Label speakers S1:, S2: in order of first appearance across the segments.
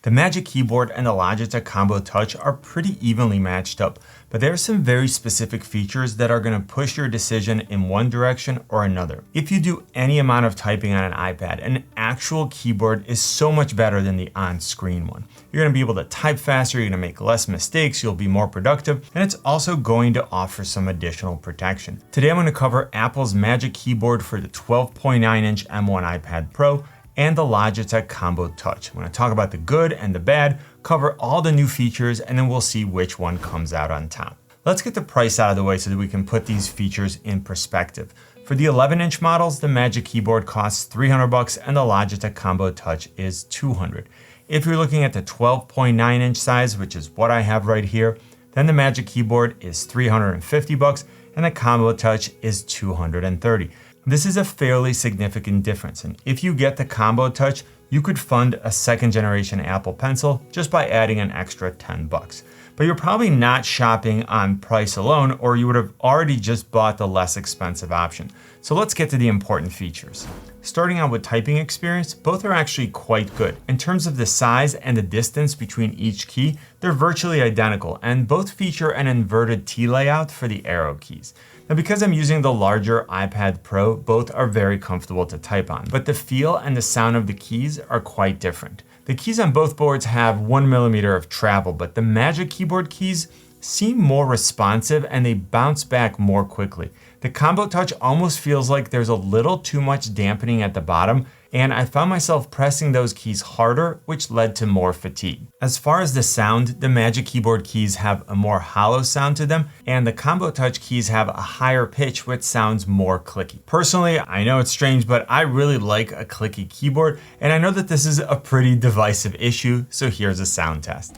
S1: The Magic Keyboard and the Logitech Combo Touch are pretty evenly matched up, but there are some very specific features that are going to push your decision in one direction or another. If you do any amount of typing on an iPad, an actual keyboard is so much better than the on-screen one. You're going to be able to type faster, you're going to make less mistakes, you'll be more productive, and it's also going to offer some additional protection. Today I'm going to cover Apple's Magic Keyboard for the 12.9-inch M1 iPad Pro and the Logitech Combo Touch. I'm going to talk about the good and the bad, cover all the new features, and then we'll see which one comes out on top. Let's get the price out of the way so that we can put these features in perspective. For the 11-inch models, the Magic Keyboard costs $300 and the Logitech Combo Touch is $200. If you're looking at the 12.9-inch size, which is what I have right here, then the Magic Keyboard is $350 and the Combo Touch is $230. This is a fairly significant difference, and if you get the Combo Touch, you could fund a second generation Apple Pencil just by adding an extra $10. But you're probably not shopping on price alone, or you would have already just bought the less expensive option. So let's get to the important features. Starting out with typing experience, both are actually quite good. In terms of the size and the distance between each key, they're virtually identical, and both feature an inverted T layout for the arrow keys. Now, because I'm using the larger iPad Pro, both are very comfortable to type on, but the feel and the sound of the keys are quite different. The keys on both boards have 1mm of travel, but the Magic Keyboard keys seem more responsive and they bounce back more quickly. The Combo Touch almost feels like there's a little too much dampening at the bottom, and I found myself pressing those keys harder, which led to more fatigue. As far as the sound, the Magic Keyboard keys have a more hollow sound to them, and the Combo Touch keys have a higher pitch, which sounds more clicky. Personally, I know it's strange, but I really like a clicky keyboard, and I know that this is a pretty divisive issue, so here's a sound test.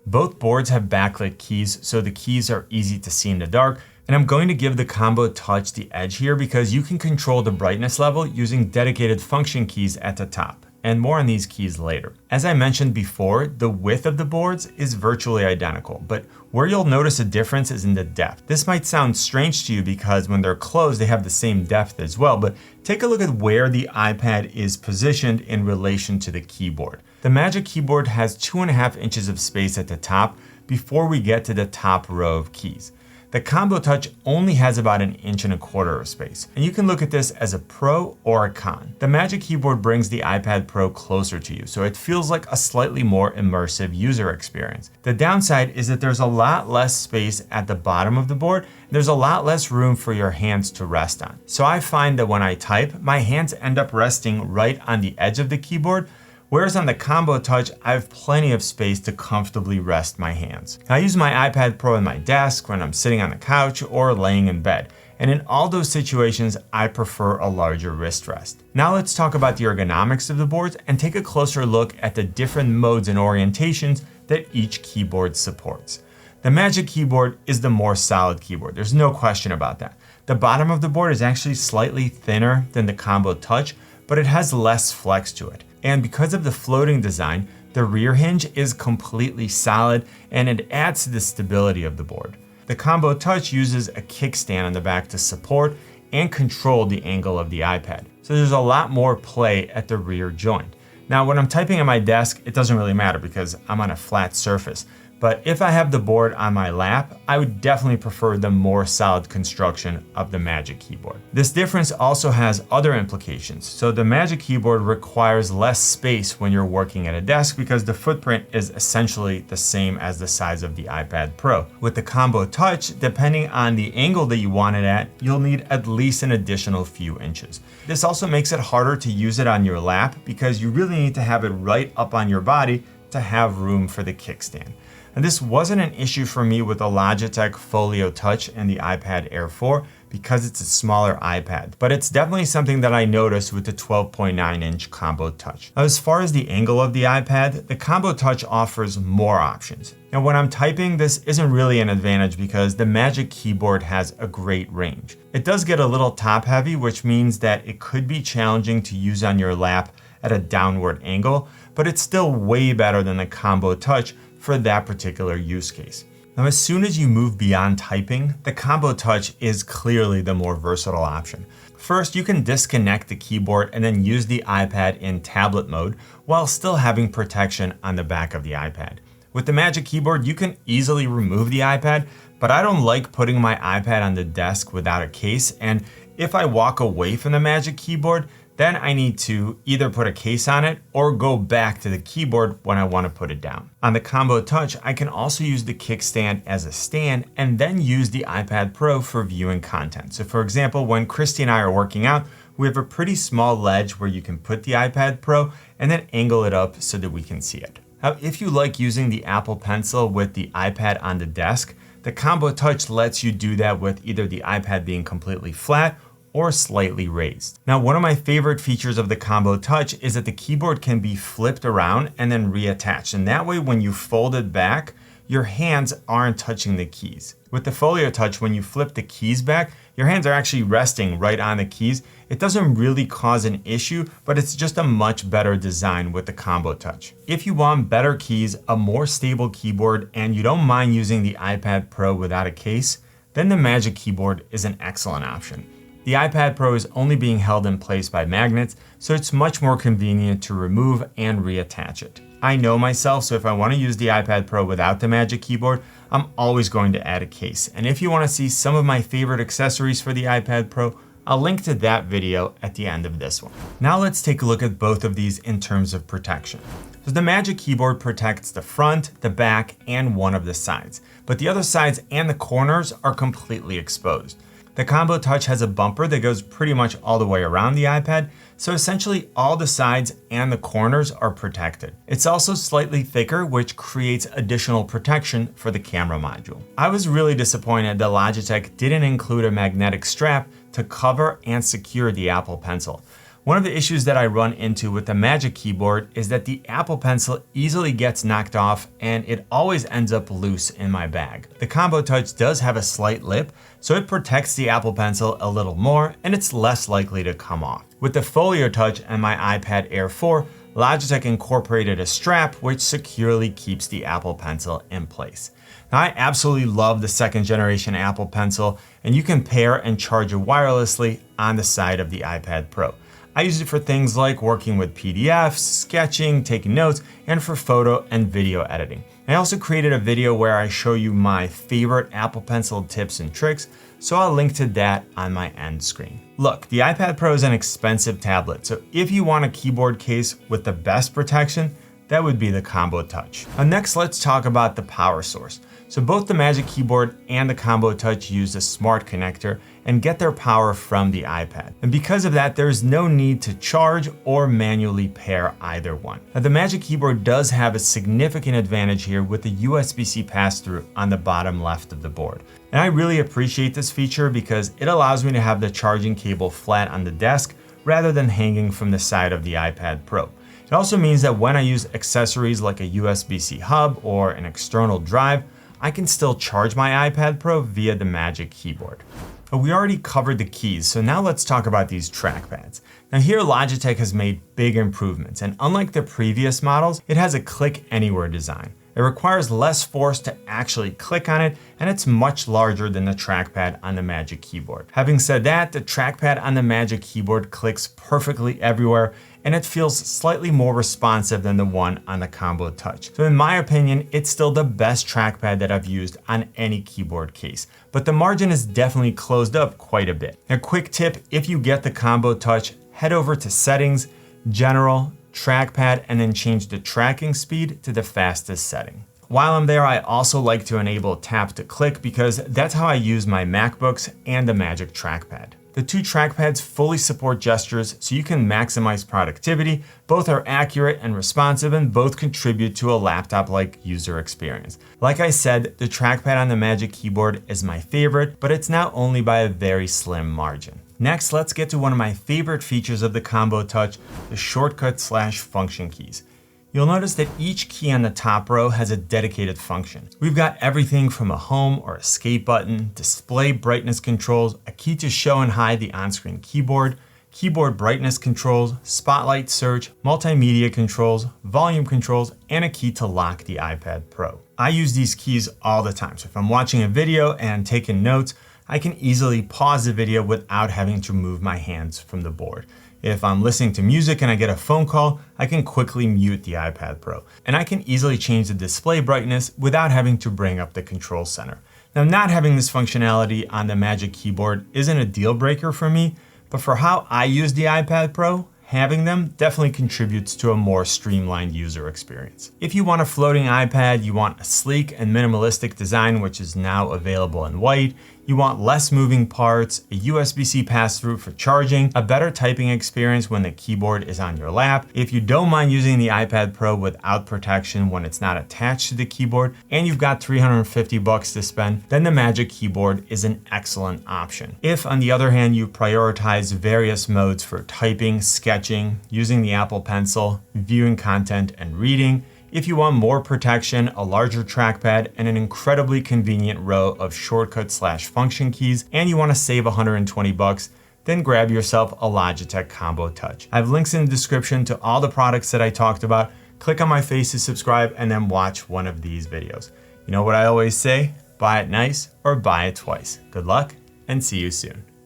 S1: Both boards have backlit keys, so the keys are easy to see in the dark, and I'm going to give the Combo Touch the edge here because you can control the brightness level using dedicated function keys at the top, and more on these keys later. As I mentioned before, the width of the boards is virtually identical, but where you'll notice a difference is in the depth. This might sound strange to you because when they're closed, they have the same depth as well, but take a look at where the iPad is positioned in relation to the keyboard. The Magic Keyboard has 2.5 inches of space at the top before we get to the top row of keys. The Combo Touch only has about 1.25 inches of space, and you can look at this as a pro or a con. The Magic Keyboard brings the iPad Pro closer to you, so it feels like a slightly more immersive user experience. The downside is that there's a lot less space at the bottom of the board, and there's a lot less room for your hands to rest on. So I find that when I type, my hands end up resting right on the edge of the keyboard, whereas on the Combo Touch, I have plenty of space to comfortably rest my hands. I use my iPad Pro on my desk, when I'm sitting on the couch, or laying in bed. And in all those situations, I prefer a larger wrist rest. Now let's talk about the ergonomics of the boards and take a closer look at the different modes and orientations that each keyboard supports. The Magic Keyboard is the more solid keyboard. There's no question about that. The bottom of the board is actually slightly thinner than the Combo Touch, but it has less flex to it. And because of the floating design, the rear hinge is completely solid and it adds to the stability of the board. The Combo Touch uses a kickstand on the back to support and control the angle of the iPad. So there's a lot more play at the rear joint. Now, when I'm typing on my desk, it doesn't really matter because I'm on a flat surface. But if I have the board on my lap, I would definitely prefer the more solid construction of the Magic Keyboard. This difference also has other implications. So the Magic Keyboard requires less space when you're working at a desk because the footprint is essentially the same as the size of the iPad Pro. With the Combo Touch, depending on the angle that you want it at, you'll need at least an additional few inches. This also makes it harder to use it on your lap because you really need to have it right up on your body to have room for the kickstand. And this wasn't an issue for me with the Logitech Folio Touch and the iPad Air 4 because it's a smaller iPad, but it's definitely something that I noticed with the 12.9-inch Combo Touch. Now, as far as the angle of the iPad, the Combo Touch offers more options. Now, when I'm typing, this isn't really an advantage because the Magic Keyboard has a great range. It does get a little top heavy, which means that it could be challenging to use on your lap at a downward angle, but it's still way better than the Combo Touch for that particular use case. Now, as soon as you move beyond typing, the Combo Touch is clearly the more versatile option. First, you can disconnect the keyboard and then use the iPad in tablet mode while still having protection on the back of the iPad. With the Magic Keyboard, you can easily remove the iPad, but I don't like putting my iPad on the desk without a case, and if I walk away from the Magic Keyboard, then I need to either put a case on it or go back to the keyboard when I want to put it down. On the Combo Touch, I can also use the kickstand as a stand and then use the iPad Pro for viewing content. So for example, when Christy and I are working out, we have a pretty small ledge where you can put the iPad Pro and then angle it up so that we can see it. Now, if you like using the Apple Pencil with the iPad on the desk, the Combo Touch lets you do that with either the iPad being completely flat or slightly raised. Now, one of my favorite features of the Combo Touch is that the keyboard can be flipped around and then reattached. And that way, when you fold it back, your hands aren't touching the keys. With the Folio Touch, when you flip the keys back, your hands are actually resting right on the keys. It doesn't really cause an issue, but it's just a much better design with the Combo Touch. If you want better keys, a more stable keyboard, and you don't mind using the iPad Pro without a case, then the Magic Keyboard is an excellent option. The iPad Pro is only being held in place by magnets, so it's much more convenient to remove and reattach it. I know myself, so if I want to use the iPad Pro without the Magic Keyboard, I'm always going to add a case. And if you want to see some of my favorite accessories for the iPad Pro, I'll link to that video at the end of this one. Now let's take a look at both of these in terms of protection. So the Magic Keyboard protects the front, the back, and one of the sides, but the other sides and the corners are completely exposed. The Combo Touch has a bumper that goes pretty much all the way around the iPad, so essentially all the sides and the corners are protected. It's also slightly thicker, which creates additional protection for the camera module. I was really disappointed that Logitech didn't include a magnetic strap to cover and secure the Apple Pencil. One of the issues that I run into with the Magic Keyboard is that the Apple Pencil easily gets knocked off and it always ends up loose in my bag. The Combo Touch does have a slight lip, so it protects the Apple Pencil a little more and it's less likely to come off. With the Folio Touch and my iPad Air 4, Logitech incorporated a strap which securely keeps the Apple Pencil in place. Now, I absolutely love the second generation Apple Pencil, and you can pair and charge it wirelessly on the side of the iPad Pro. I use it for things like working with PDFs, sketching, taking notes, and for photo and video editing. I also created a video where I show you my favorite Apple Pencil tips and tricks, so I'll link to that on my end screen. Look, the iPad Pro is an expensive tablet, so if you want a keyboard case with the best protection, that would be the Combo Touch. Now next, let's talk about the power source. So both the Magic Keyboard and the Combo Touch use a smart connector and get their power from the iPad. And because of that, there's no need to charge or manually pair either one. Now the Magic Keyboard does have a significant advantage here with the USB-C pass-through on the bottom left of the board. And I really appreciate this feature because it allows me to have the charging cable flat on the desk rather than hanging from the side of the iPad Pro. It also means that when I use accessories like a USB-C hub or an external drive, I can still charge my iPad Pro via the Magic Keyboard. But we already covered the keys, so now let's talk about these trackpads. Now here Logitech has made big improvements, and unlike the previous models, it has a click anywhere design. It requires less force to actually click on it, and it's much larger than the trackpad on the Magic Keyboard. Having said that, the trackpad on the Magic Keyboard clicks perfectly everywhere, and it feels slightly more responsive than the one on the Combo Touch. So in my opinion, it's still the best trackpad that I've used on any keyboard case, but the margin is definitely closed up quite a bit. A quick tip, if you get the Combo Touch, head over to Settings, General, Trackpad, and then change the tracking speed to the fastest setting. While I'm there, I also like to enable tap to click because that's how I use my MacBooks and the Magic Trackpad. The two trackpads fully support gestures, so you can maximize productivity. Both are accurate and responsive, and both contribute to a laptop-like user experience. Like I said, the trackpad on the Magic Keyboard is my favorite, but it's now only by a very slim margin. Next, let's get to one of my favorite features of the Combo Touch, the shortcut/function keys. You'll notice that each key on the top row has a dedicated function. We've got everything from a home or escape button, display brightness controls, a key to show and hide the on-screen keyboard, keyboard brightness controls, spotlight search, multimedia controls, volume controls, and a key to lock the iPad Pro. I use these keys all the time, so if I'm watching a video and taking notes, I can easily pause the video without having to move my hands from the board. If I'm listening to music and I get a phone call, I can quickly mute the iPad Pro. And I can easily change the display brightness without having to bring up the control center. Now, not having this functionality on the Magic Keyboard isn't a deal breaker for me, but for how I use the iPad Pro, having them definitely contributes to a more streamlined user experience. If you want a floating iPad, you want a sleek and minimalistic design, which is now available in white, you want less moving parts, a USB-C pass-through for charging, a better typing experience when the keyboard is on your lap, if you don't mind using the iPad Pro without protection when it's not attached to the keyboard, and you've got $350 to spend, then the Magic Keyboard is an excellent option. If, on the other hand, you prioritize various modes for typing, sketching, using the Apple Pencil, viewing content, and reading, if you want more protection, a larger trackpad, and an incredibly convenient row of shortcut/function keys, and you want to save $120, then grab yourself a Logitech Combo Touch. I have links in the description to all the products that I talked about. Click on my face to subscribe and then watch one of these videos. You know what I always say? Buy it nice or buy it twice. Good luck and see you soon.